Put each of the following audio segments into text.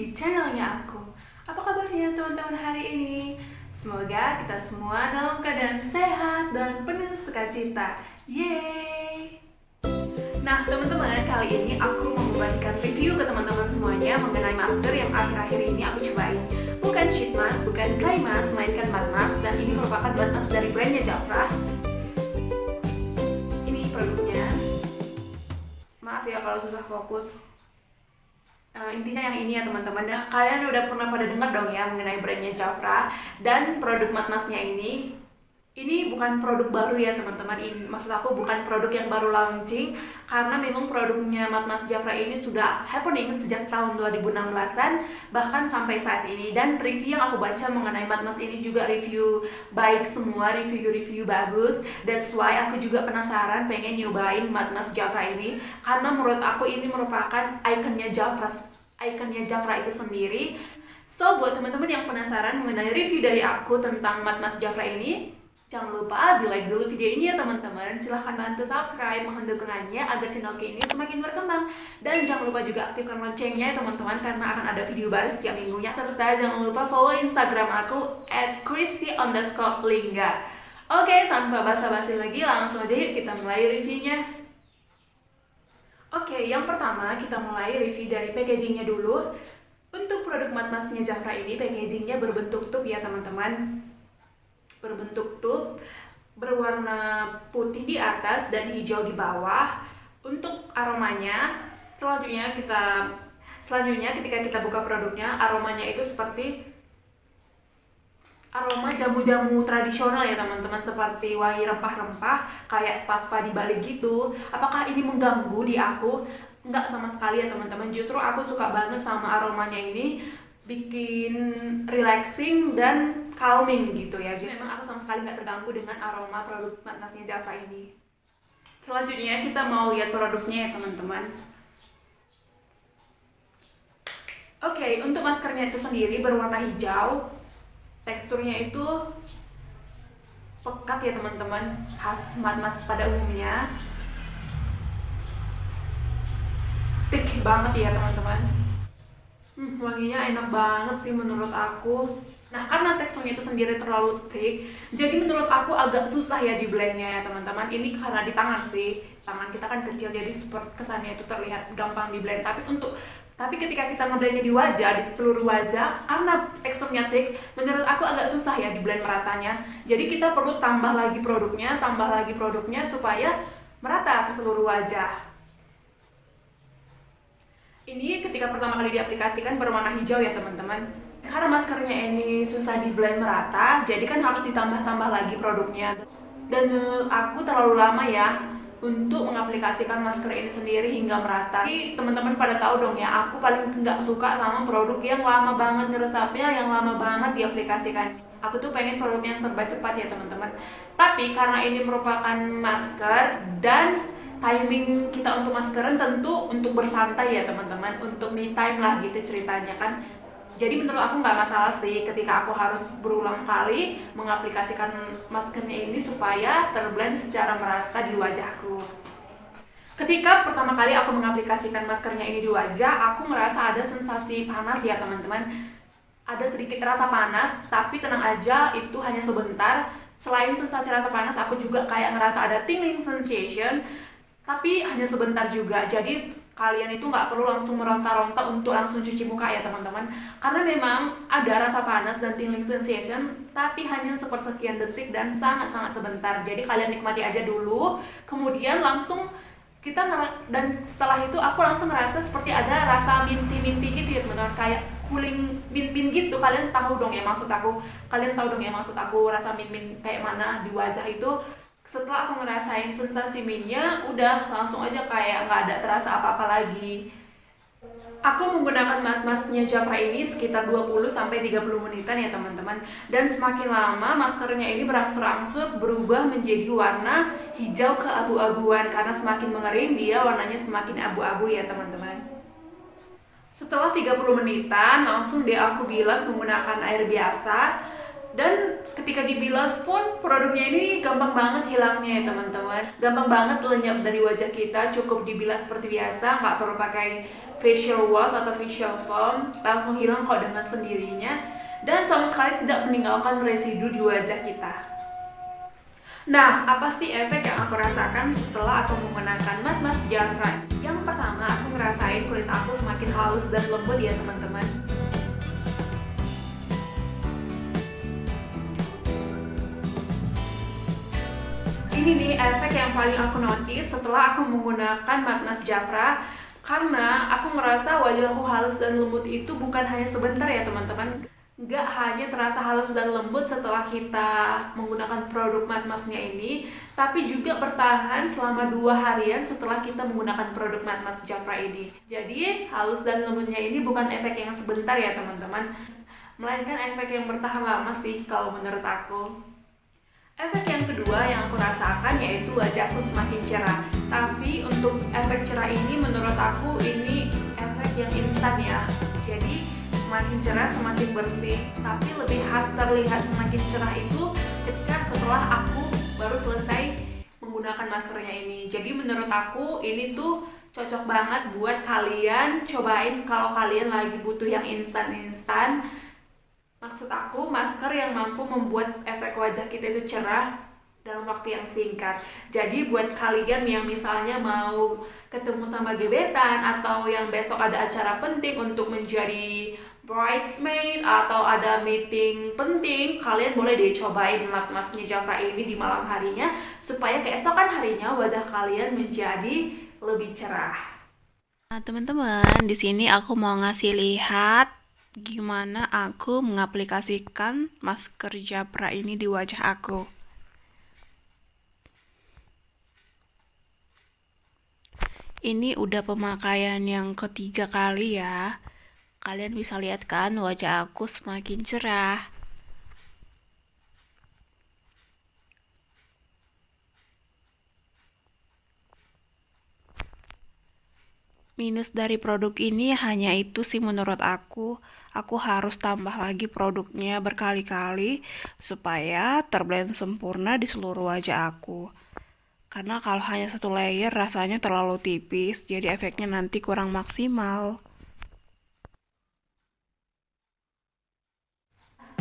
di channelnya aku. Apa kabarnya teman-teman hari ini? Semoga kita semua dalam keadaan sehat dan penuh sukacita. Yeay! Nah teman-teman, kali ini aku mau membagikan review ke teman-teman semuanya mengenai masker yang akhir-akhir ini aku cobain. Bukan sheet mask, bukan clay mask, melainkan mud mask, dan ini merupakan mud mask dari brandnya Jafra. Ini produknya. Maaf ya kalau susah fokus. Intinya yang ini ya teman-teman. Nah, kalian udah pernah pada dengar dong ya mengenai brandnya Jafra dan produk mud masknya ini. Ini bukan produk baru ya teman-teman. Maksud aku bukan produk yang baru launching, karena memang produknya mud mask Jafra ini sudah happening sejak tahun 2016an bahkan sampai saat ini. Dan review yang aku baca mengenai mud mask ini juga review baik semua, review bagus. That's why aku juga penasaran pengen nyobain mud mask Jafra ini, karena menurut aku ini merupakan ikonnya Jafra itu sendiri. So buat teman-teman yang penasaran mengenai review dari aku tentang mud mask Jafra ini, jangan lupa di like dulu video ini ya teman-teman. Silahkan bantu subscribe, mohon dukungannya agar channel ini semakin berkembang. Dan jangan lupa juga aktifkan loncengnya ya teman-teman, karena akan ada video baru setiap minggunya. Serta jangan lupa follow Instagram aku @christy_lingga. Oke, tanpa basa-basi lagi, langsung aja yuk kita mulai reviewnya. Oke, yang pertama kita mulai review dari packagingnya dulu. Untuk produk mud masknya Jafra ini, packagingnya berbentuk tube ya teman-teman. Berbentuk tube, berwarna putih di atas dan hijau di bawah. Untuk aromanya, selanjutnya ketika kita buka produknya, aromanya itu seperti aroma jamu-jamu tradisional ya teman-teman, seperti wangi rempah-rempah kayak spa-spa di Bali gitu. Apakah ini mengganggu di aku? Enggak sama sekali ya teman-teman, justru aku suka banget sama aromanya ini, bikin relaxing dan calming gitu ya. Jadi memang aku sama sekali nggak terganggu dengan aroma produk mud masknya Jafra ini. Selanjutnya kita mau lihat produknya ya teman-teman. Oke, untuk maskernya itu sendiri berwarna hijau. Teksturnya itu pekat ya teman-teman, khas mud mask pada umumnya. Thick banget ya teman-teman. Wanginya enak banget sih menurut aku. Nah, karena teksturnya itu sendiri terlalu thick, jadi menurut aku agak susah ya di blendnya ya teman-teman. Ini karena di tangan sih, tangan kita kan kecil, jadi seperti kesannya itu terlihat gampang di blend. Tapi ketika kita ngeblendnya di wajah, di seluruh wajah, karena teksturnya thick, menurut aku agak susah ya di blend meratanya. Jadi kita perlu tambah lagi produknya supaya merata ke seluruh wajah. Ini ketika pertama kali diaplikasikan berwarna hijau ya teman-teman. Karena maskernya ini susah di blend merata, jadi kan harus ditambah-tambah lagi produknya. Dan menurut aku terlalu lama ya untuk mengaplikasikan masker ini sendiri hingga merata. Jadi teman-teman pada tahu dong ya, aku paling nggak suka sama produk yang lama banget ngeresapnya, yang lama banget diaplikasikan. Aku tuh pengen produknya yang serba cepat ya teman-teman. Tapi karena ini merupakan masker dan timing kita untuk maskeran tentu untuk bersantai ya teman-teman, untuk me time lah gitu ceritanya kan. Jadi menurut aku nggak masalah sih ketika aku harus berulang kali mengaplikasikan maskernya ini supaya terblend secara merata di wajahku. Ketika pertama kali aku mengaplikasikan maskernya ini di wajah, aku merasa ada sensasi panas ya teman-teman. Ada sedikit rasa panas, tapi tenang aja, itu hanya sebentar. Selain sensasi rasa panas, aku juga kayak ngerasa ada tingling sensation, tapi hanya sebentar juga. Jadi kalian itu nggak perlu langsung meronta-ronta untuk langsung cuci muka ya teman-teman, karena memang ada rasa panas dan tingling sensation, tapi hanya sepersekian detik dan sangat-sangat sebentar. Jadi kalian nikmati aja dulu, kemudian langsung dan setelah itu aku langsung ngerasa seperti ada rasa minty gitu ya teman-teman, kayak cooling mint gitu. Kalian tahu dong ya maksud aku rasa mint kayak mana di wajah itu. Setelah aku ngerasain sensasi mintnya, udah langsung aja kayak nggak ada terasa apa-apa lagi. Aku menggunakan mud masknya Jafra ini sekitar 20-30 menitan ya teman-teman. Dan semakin lama maskernya ini berangsur-angsur berubah menjadi warna hijau keabu-abuan, karena semakin mengering dia warnanya semakin abu-abu ya teman-teman. Setelah 30 menitan langsung deh aku bilas menggunakan air biasa. Dan ketika dibilas pun produknya ini gampang banget hilangnya ya teman-teman. Gampang banget lenyap dari wajah kita, cukup dibilas seperti biasa, nggak perlu pakai facial wash atau facial foam, langsung hilang kok dengan sendirinya. Dan sama sekali tidak meninggalkan residu di wajah kita. Nah, apa sih efek yang aku rasakan setelah aku menggunakan matte mask Jafra? Yang pertama, aku ngerasain kulit aku semakin halus dan lembut ya teman-teman. Ini nih efek yang paling aku notice setelah aku menggunakan matte mask Jafra, karena aku ngerasa wajah aku halus dan lembut itu bukan hanya sebentar ya teman-teman. Nggak hanya terasa halus dan lembut setelah kita menggunakan produk matte masknya ini, tapi juga bertahan selama 2 harian setelah kita menggunakan produk matte mask Jafra ini. Jadi halus dan lembutnya ini bukan efek yang sebentar ya teman-teman, melainkan efek yang bertahan lama sih kalau menurut aku. Efek yang kedua yang aku rasakan yaitu wajahku semakin cerah. Tapi untuk efek cerah ini menurut aku ini efek yang instan ya. Jadi semakin cerah semakin bersih, tapi lebih khas terlihat semakin cerah itu ketika setelah aku baru selesai menggunakan maskernya ini. Jadi menurut aku ini tuh cocok banget buat kalian cobain kalau kalian lagi butuh yang instan-instan. Maksud aku, masker yang mampu membuat efek wajah kita itu cerah dalam waktu yang singkat. Jadi buat kalian yang misalnya mau ketemu sama gebetan atau yang besok ada acara penting untuk menjadi bridesmaid atau ada meeting penting, kalian boleh deh cobain matte masknya Jafra ini di malam harinya supaya keesokan harinya wajah kalian menjadi lebih cerah. Nah, teman-teman, di sini aku mau ngasih lihat gimana aku mengaplikasikan masker Jafra ini di wajah aku. Ini udah pemakaian yang ketiga kali ya. Kalian bisa lihat kan wajah aku semakin cerah. Minus dari produk ini hanya itu sih menurut aku. Aku harus tambah lagi produknya berkali-kali supaya terblend sempurna di seluruh wajah aku. Karena kalau hanya satu layer rasanya terlalu tipis, jadi efeknya nanti kurang maksimal.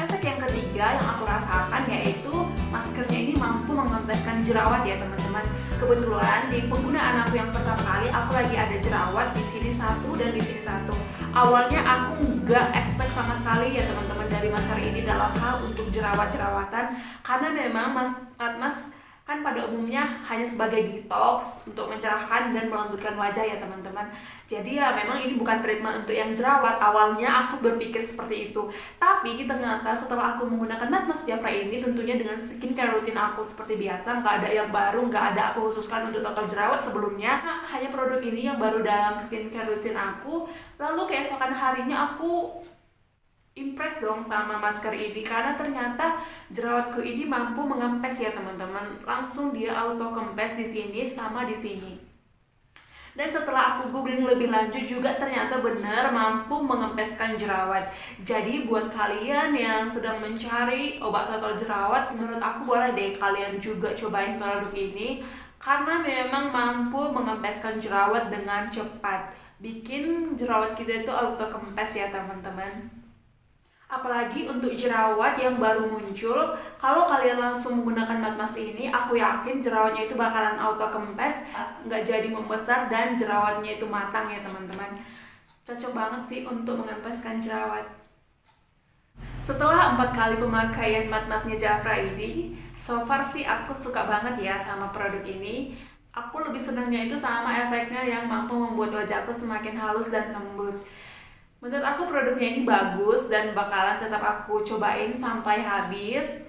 Efek yang ketiga yang aku rasakan yaitu maskernya ini mampu mengempeskan jerawat ya teman-teman. Kebetulan di penggunaan aku yang pertama kali aku lagi ada jerawat di sini satu dan di sini satu. Awalnya aku nggak expect sama sekali ya teman-teman dari masker ini dalam hal untuk jerawat-jerawatan, karena memang mas kan pada umumnya hanya sebagai detox untuk mencerahkan dan melembutkan wajah ya teman-teman. Jadi ya memang ini bukan treatment untuk yang jerawat. Awalnya aku berpikir seperti itu, tapi ternyata setelah aku menggunakan matte mask Jafra ini, tentunya dengan skincare rutin aku seperti biasa, nggak ada yang baru, nggak ada aku khususkan untuk total jerawat sebelumnya. Hanya produk ini yang baru dalam skincare rutin aku. Lalu keesokan harinya aku impress dong sama masker ini, karena ternyata jerawatku ini mampu mengempes ya teman-teman. Langsung dia auto kempes di sini sama di sini. Dan setelah aku googling lebih lanjut juga ternyata benar mampu mengempeskan jerawat. Jadi buat kalian yang sedang mencari obat total jerawat, menurut aku boleh deh kalian juga cobain produk ini, karena memang mampu mengempeskan jerawat dengan cepat. Bikin jerawat kita itu auto kempes ya teman-teman. Apalagi untuk jerawat yang baru muncul, kalau kalian langsung menggunakan matte mask ini, aku yakin jerawatnya itu bakalan auto kempes, nggak jadi membesar dan jerawatnya itu matang ya teman-teman. Cocok banget sih untuk mengempeskan jerawat. Setelah 4 kali pemakaian matte masknya Jafra ini, so far sih aku suka banget ya sama produk ini. Aku lebih senangnya itu sama efeknya yang mampu membuat wajahku semakin halus dan lembut. Menurut aku produknya ini bagus dan bakalan tetap aku cobain sampai habis.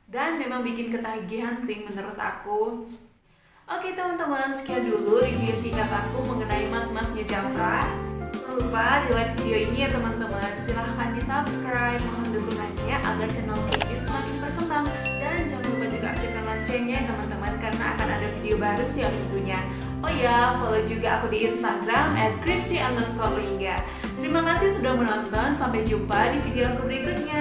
Dan memang bikin ketagihan sih menurut aku. Oke teman-teman, sekian dulu review singkat aku mengenai matte masknya Jafra. Jangan lupa di like video ini ya teman-teman. Silahkan di subscribe, mohon dukungannya agar channel ini semakin berkembang. Dan jangan lupa juga aktifkan loncengnya ya teman-teman, karena akan ada video baru setiap minggunya. Oh ya, follow juga aku di Instagram @christy_lingga. Terima kasih sudah menonton, sampai jumpa di video aku berikutnya.